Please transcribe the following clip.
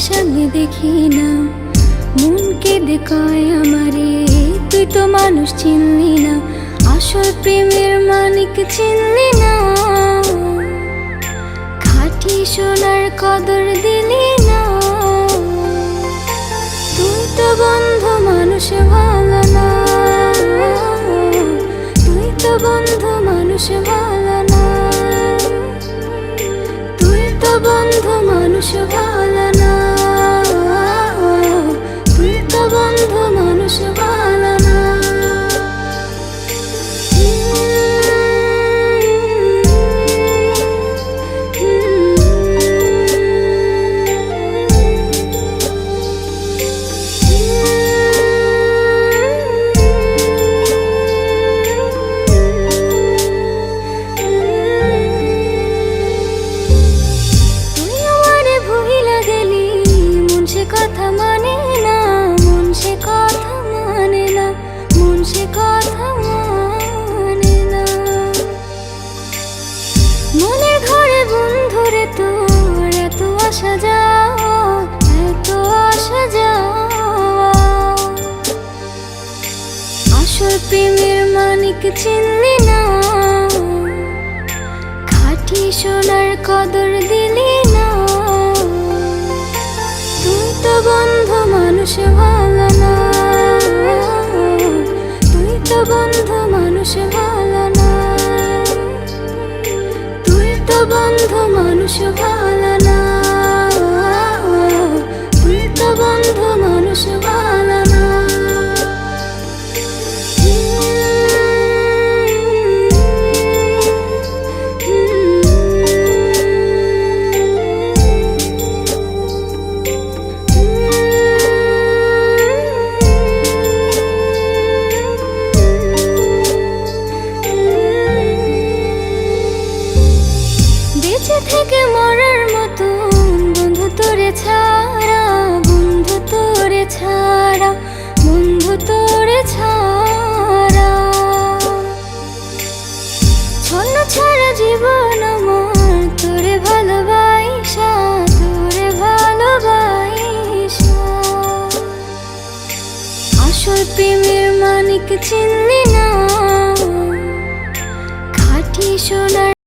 সামনে দেখি না, মন কেঁদে কয় আমারে তুই তো মানুষ চিনলি না, আসল প্রেমের মানিক চিনলি না, খাঁটি সোনার কদর দিলি না। তুই তো বন্ধু মানুষ ভালো না, তুই তো বন্ধু মানুষ ভালো না, তুই তো বন্ধু মানুষ ভালো না, তুই তো বন্ধু মানুষ ভালো না। কথা মানে না, মন সে কথা মানে না, মন সে কথা মানে না। মনের ঘরে বন্ধুরে তোর এত আসা যাওয়া, এত আসা যাওয়া, আসল প্রেমের মানিক চিনলি না, খাঁটি সোনার কদর দিলি না। তুই তো বন্ধু মানুষ ভালো না, তুই তো বন্ধু মানুষ ভালো না, তুই তো বন্ধু মানুষ ভালো না, তুই তো বন্ধু মানুষ ভালো না। বেঁচে থেকে মরার মতন বন্ধু তোরে ছাড়া, বন্ধু তোরে ছাড়া, বন্ধু তোরে ছাড়া, ছন্ন ছাড়া জীবন আমার তোরে ভালোবাসা, তোরে ভালোবাসা, আসল প্রেমের মানিক চিনলি না, খাঁটি সোনার